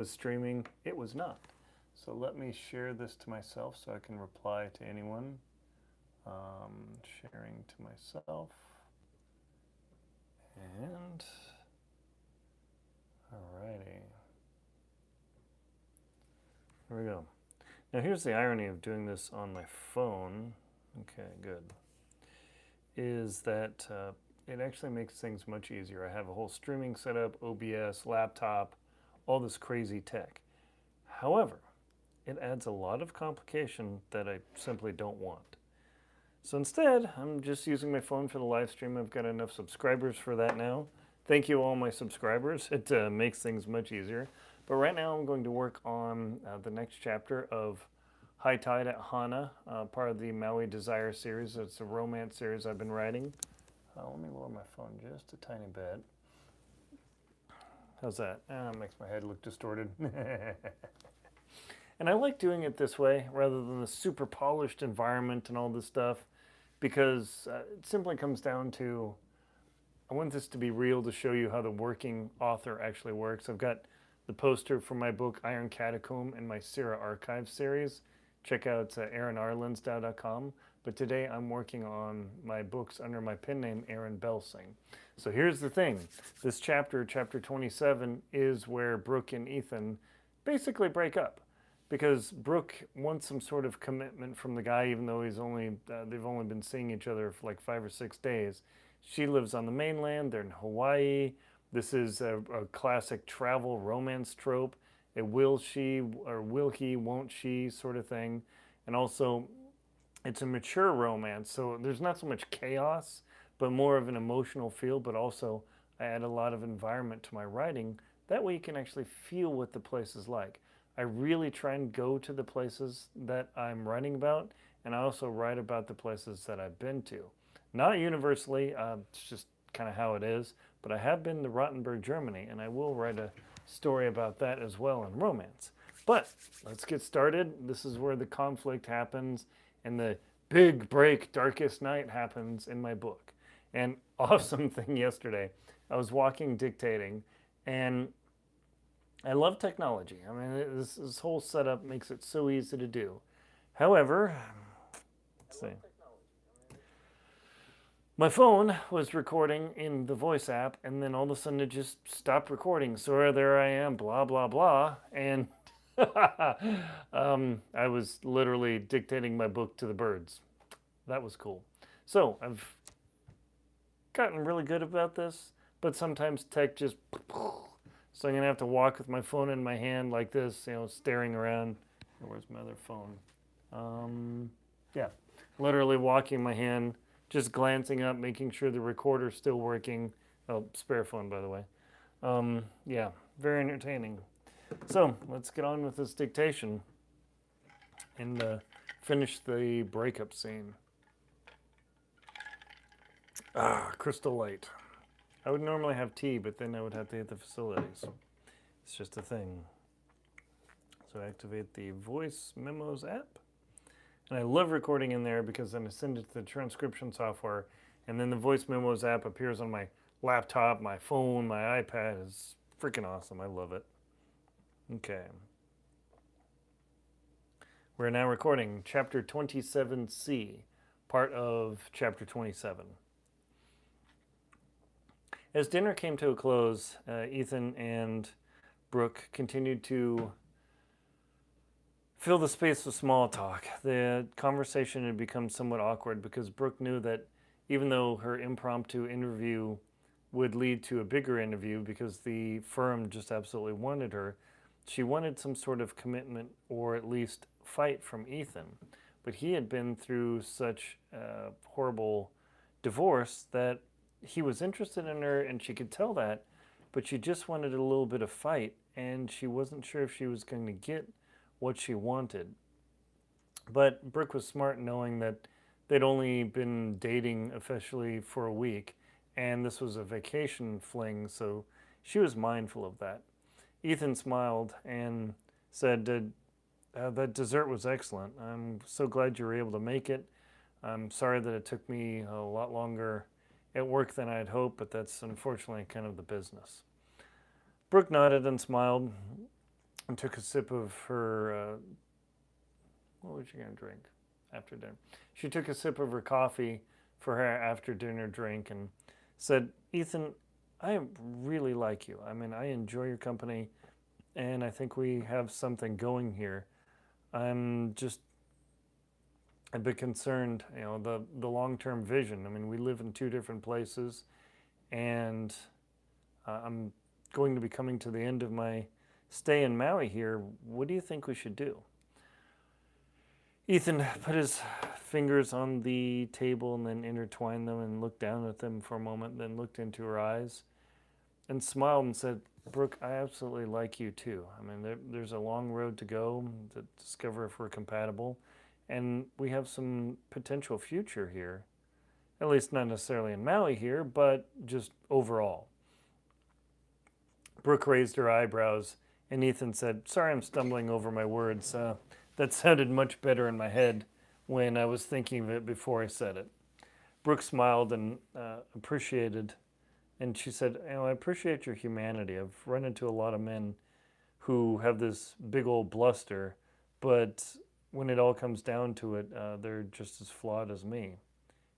streaming. It was not. So let me share this to myself so I can reply to anyone. Sharing to myself. And alrighty. Here we go. Now here's the irony of doing this on my phone. Okay, good. Is that it actually makes things much easier. I have a whole streaming setup, OBS, laptop, all this crazy tech. However, it adds a lot of complication that I simply don't want. So instead, I'm just using my phone for the live stream. I've got enough subscribers for that now. Thank you all my subscribers. It makes things much easier. But right now I'm going to work on the next chapter of High Tide at Hana, part of the Maui Desire series. It's a romance series I've been writing. Let me lower my phone just a tiny bit. How's that? It makes my head look distorted. And I like doing it this way rather than the super polished environment and all this stuff, because it simply comes down to, I want this to be real, to show you how the working author actually works. I've got the poster for my book Iron Catacomb and my SERA archive series. Check out aaronrlinsdau.com. But today I'm working on my books under my pen name Aaron Belsing. So here's the thing. This chapter, chapter 27, is where Brooke and Ethan basically break up. Because Brooke wants some sort of commitment from the guy, even though they've only been seeing each other for like 5 or 6 days. She lives on the mainland, they're in Hawaii. This is a classic travel romance trope. A will she or will he, won't she sort of thing. And also, it's a mature romance, so there's not so much chaos, but more of an emotional feel, but also I add a lot of environment to my writing. That way you can actually feel what the place is like. I really try and go to the places that I'm writing about, and I also write about the places that I've been to. Not universally, it's just kind of how it is, but I have been to Rottenburg, Germany, and I will write a story about that as well in romance. But let's get started. This is where the conflict happens, and the big break, darkest night happens in my book. And awesome thing yesterday, I was walking dictating, and I love technology. I mean, this whole setup makes it so easy to do. However, let's see. My phone was recording in the voice app, and then all of a sudden it just stopped recording. So there I am, blah, blah, blah. And I was literally dictating my book to the birds. That was cool. So I've gotten really good about this, but sometimes tech just... So I'm going to have to walk with my phone in my hand like this, staring around. Where's my other phone? Yeah, literally walking my hand, just glancing up, making sure the recorder's still working. Oh, spare phone, by the way. Yeah, very entertaining. So let's get on with this dictation and finish the breakup scene. Crystal light. I would normally have tea, but then I would have to hit the facilities. It's just a thing. So activate the voice memos app. And I love recording in there because then I send it to the transcription software, and then the voice memos app appears on my laptop, my phone, my iPad. It's freaking awesome. I love it. Okay. We're now recording chapter 27C, part of chapter 27. As dinner came to a close, Ethan and Brooke continued to fill the space with small talk. The conversation had become somewhat awkward because Brooke knew that even though her impromptu interview would lead to a bigger interview because the firm just absolutely wanted her, she wanted some sort of commitment or at least fight from Ethan. But he had been through such a horrible divorce that he was interested in her, and she could tell that, but she just wanted a little bit of fight, and she wasn't sure if she was going to get what she wanted. But Brooke was smart knowing that they'd only been dating officially for a week, and this was a vacation fling, so she was mindful of that. Ethan smiled and said, that dessert was excellent. I'm so glad you were able to make it. I'm sorry that it took me a lot longer at work than I had hoped, but that's unfortunately kind of the business. Brooke nodded and smiled. and took a sip of her, what was she going to drink after dinner? She took a sip of her coffee for her after dinner drink and said, Ethan, I really like you. I mean, I enjoy your company and I think we have something going here. I'm just a bit concerned, the long-term vision. I mean, we live in two different places and I'm going to be coming to the end of my stay in Maui here. What do you think we should do? Ethan put his fingers on the table and then intertwined them and looked down at them for a moment, then looked into her eyes and smiled and said, Brooke, I absolutely like you too. I mean, there's a long road to go to discover if we're compatible, and we have some potential future here. At least not necessarily in Maui here, but just overall. Brooke raised her eyebrows, and Ethan said, sorry, I'm stumbling over my words. That sounded much better in my head when I was thinking of it before I said it. Brooke smiled and appreciated, and she said, I appreciate your humanity. I've run into a lot of men who have this big old bluster, but when it all comes down to it, they're just as flawed as me.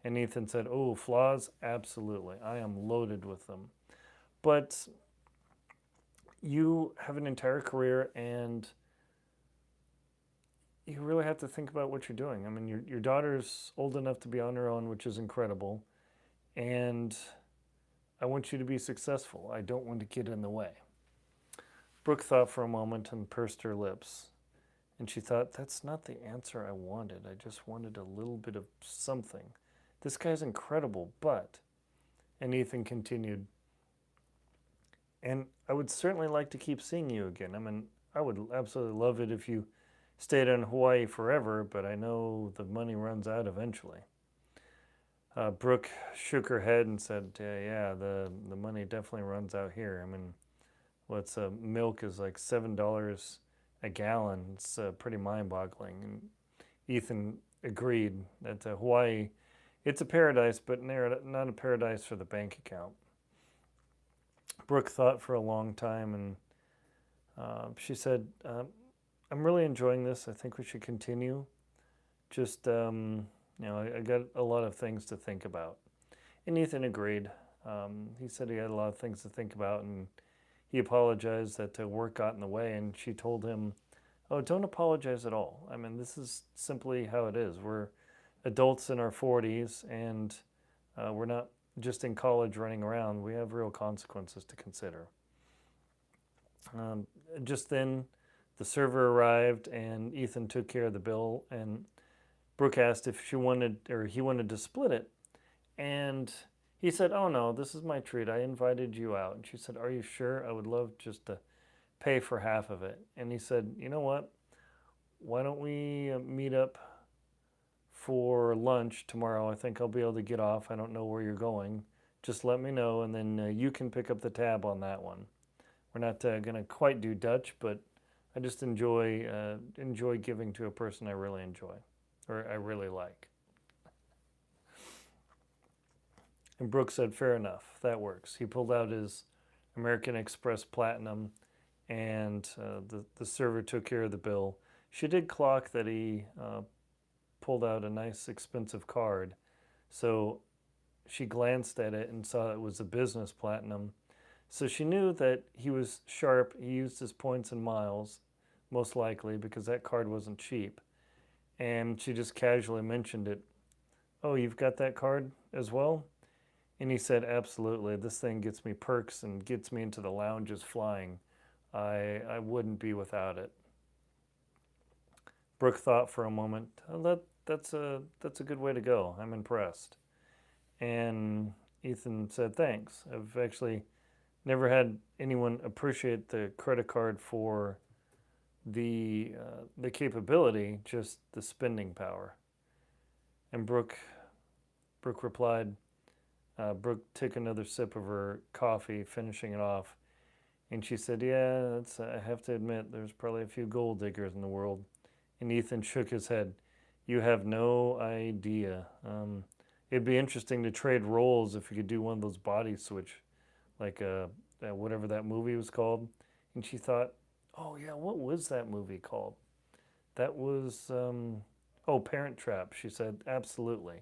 And Ethan said, oh, flaws? Absolutely. I am loaded with them. But you have an entire career and you really have to think about what you're doing. I mean, your daughter's old enough to be on her own, which is incredible. And I want you to be successful. I don't want to get in the way. Brooke thought for a moment and pursed her lips. And she thought, that's not the answer I wanted. I just wanted a little bit of something. This guy's incredible, but... And Ethan continued, and I would certainly like to keep seeing you again. I mean, I would absolutely love it if you stayed in Hawaii forever, but I know the money runs out eventually. Brooke shook her head and said, yeah, the money definitely runs out here. I mean, milk is like $7 a gallon. It's pretty mind-boggling. And Ethan agreed that Hawaii, it's a paradise, but not a paradise for the bank account. Brooke thought for a long time, and she said, I'm really enjoying this. I think we should continue. Just, I got a lot of things to think about. And Ethan agreed. He said he had a lot of things to think about, and he apologized that work got in the way, and she told him, oh, don't apologize at all. I mean, this is simply how it is. We're adults in our 40s, and we're not just in college running around. We have real consequences to consider. Just then, the server arrived, and Ethan took care of the bill, and Brooke asked if he wanted to split it, and he said, oh no, this is my treat. I invited you out. And she said, are you sure? I would love just to pay for half of it. And he said, you know what? Why don't we meet up for lunch tomorrow? I think I'll be able to get off. I don't know where you're going. Just let me know, and then you can pick up the tab on that one. We're not going to quite do Dutch, but I just enjoy giving to a person I really enjoy, or I really like. And Brooke said, fair enough, that works. He pulled out his American Express Platinum, and the server took care of the bill. She did clock that he pulled out a nice expensive card, so she glanced at it and saw it was a business platinum. So she knew that he was sharp. He used his points and miles, most likely, because that card wasn't cheap. And she just casually mentioned it. Oh, you've got that card as well? And he said, absolutely. This thing gets me perks and gets me into the lounges flying. I wouldn't be without it. Brooke thought for a moment. Oh, that's a good way to go. I'm impressed. And Ethan said, thanks. I've actually never had anyone appreciate the credit card for the capability, just the spending power. And Brooke replied. Brooke took another sip of her coffee, finishing it off, and she said, yeah, I have to admit, there's probably a few gold diggers in the world. And Ethan shook his head. You have no idea. It'd be interesting to trade roles if you could do one of those body switch, like whatever that movie was called. And she thought, Oh, yeah, what was that movie called? That was, Parent Trap. She said, absolutely.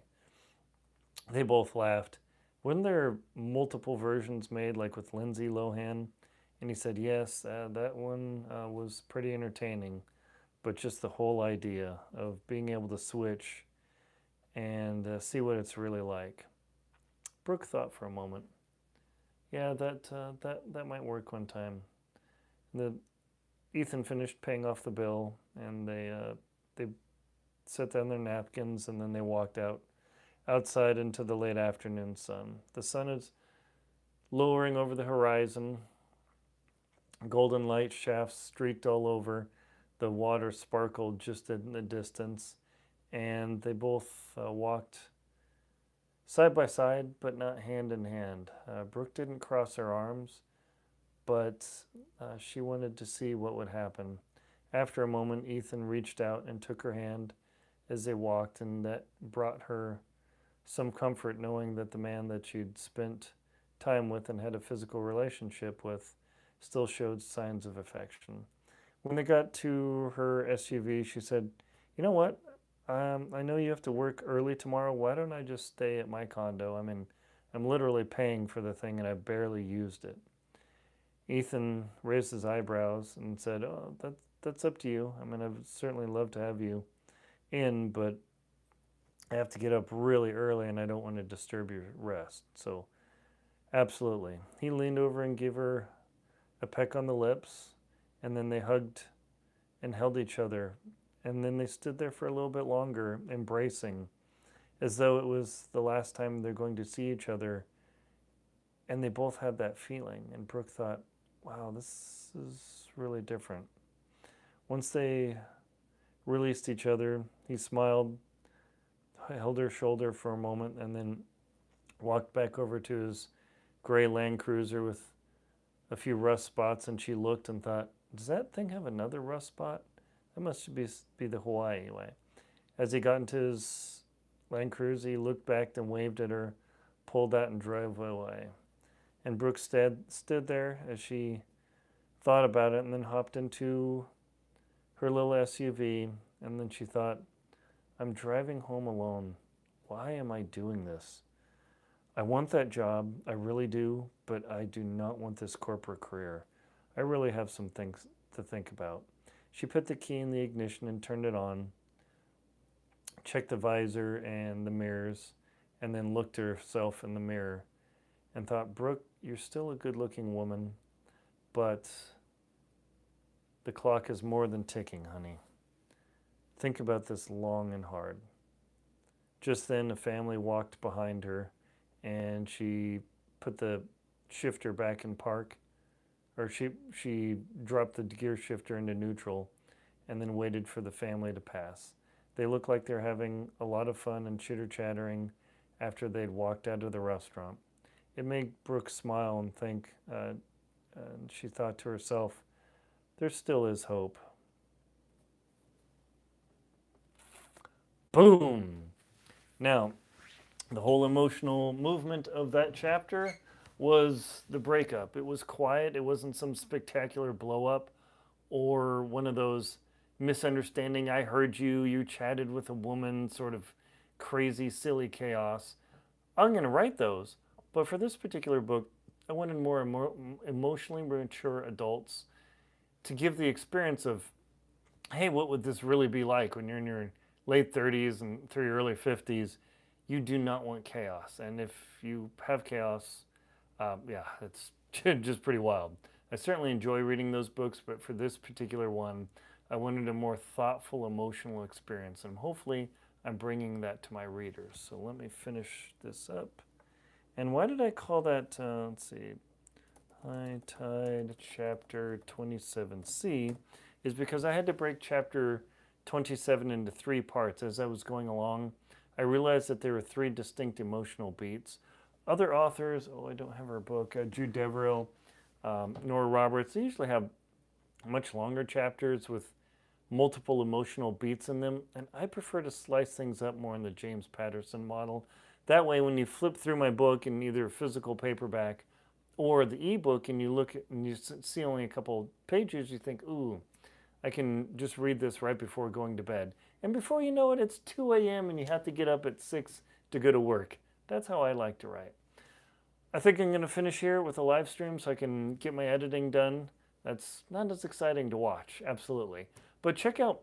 They both laughed. Weren't there multiple versions made, like with Lindsay Lohan? And he said, yes, that one was pretty entertaining, but just the whole idea of being able to switch and see what it's really like. Brooke thought for a moment. Yeah, that might work one time. The Ethan finished paying off the bill, and they set down their napkins, and then they walked outside into the late afternoon sun. The sun is lowering over the horizon. Golden light shafts streaked all over. The water sparkled just in the distance, and they both walked side by side, but not hand in hand. Brooke didn't cross her arms, but she wanted to see what would happen. After a moment, Ethan reached out and took her hand as they walked, and that brought her some comfort knowing that the man that she'd spent time with and had a physical relationship with still showed signs of affection. When they got to her SUV, she said, "You know what? I know you have to work early tomorrow. Why don't I just stay at my condo? I mean, I'm literally paying for the thing and I barely used it." Ethan raised his eyebrows and said, "Oh, that's up to you. I mean, I'd certainly love to have you in, but I have to get up really early and I don't want to disturb your rest." So, absolutely. He leaned over and gave her a peck on the lips, and then they hugged and held each other. And then they stood there for a little bit longer, embracing, as though it was the last time they're going to see each other. And they both had that feeling. And Brooke thought, wow, this is really different. Once they released each other, he smiled, held her shoulder for a moment, and then walked back over to his gray Land Cruiser with a few rust spots. And she looked and thought, does that thing have another rust spot? That must be the Hawaii way. As he got into his Land Cruiser, he looked back and waved at her, pulled out and drove away. And Brooke stood there as she thought about it and then hopped into her little SUV. And then she thought, I'm driving home alone. Why am I doing this? I want that job, I really do, but I do not want this corporate career. I really have some things to think about. She put the key in the ignition and turned it on, checked the visor and the mirrors, and then looked at herself in the mirror and thought, Brooke, you're still a good-looking woman, but the clock is more than ticking, honey. Think about this long and hard. Just then, a family walked behind her, and she put the shifter back in park, or she dropped the gear shifter into neutral and then waited for the family to pass. They looked like they're having a lot of fun and chitter-chattering after they'd walked out of the restaurant. It made Brooke smile and think, and she thought to herself, there still is hope. Boom! Now, the whole emotional movement of that chapter was the breakup. It was quiet. It wasn't some spectacular blow up or one of those misunderstanding, I heard you, you chatted with a woman, sort of crazy, silly chaos. I'm going to write those. But for this particular book, I wanted more emotionally mature adults to give the experience of, hey, what would this really be like when you're in your late 30s and through your early 50s? You do not want chaos. And if you have chaos, it's just pretty wild. I certainly enjoy reading those books, but for this particular one, I wanted a more thoughtful, emotional experience. And hopefully, I'm bringing that to my readers. So let me finish this up. And why did I call that, let's see, High Tide Chapter 27C, is because I had to break Chapter 27 into 3 parts. As I was going along, I realized that there were 3 distinct emotional beats. Other authors, I don't have her book, Jude Deverell, Nora Roberts, they usually have much longer chapters with multiple emotional beats in them, and I prefer to slice things up more in the James Patterson model. That way, when you flip through my book in either physical paperback or the ebook and you look at, and you see only a couple pages, you think, ooh, I can just read this right before going to bed. And before you know it, it's 2 a.m. and you have to get up at 6 to go to work. That's how I like to write. I think I'm going to finish here with a live stream so I can get my editing done. That's not as exciting to watch, absolutely. But check out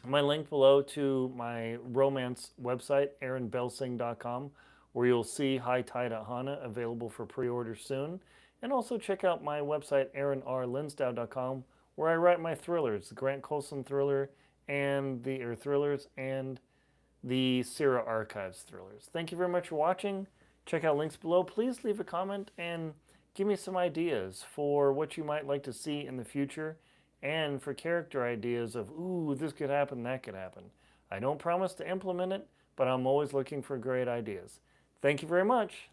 my link below to my romance website, aaronbelsing.com, where you'll see High Tide at Hana available for pre-order soon. And also check out my website, aaronrlinsdau.com, where I write my thrillers, the Grant Colson thriller and the SERA Archives thrillers. Thank you very much for watching. Check out links below. Please leave a comment and give me some ideas for what you might like to see in the future and for character ideas of, ooh, this could happen, that could happen. I don't promise to implement it, but I'm always looking for great ideas. Thank you very much.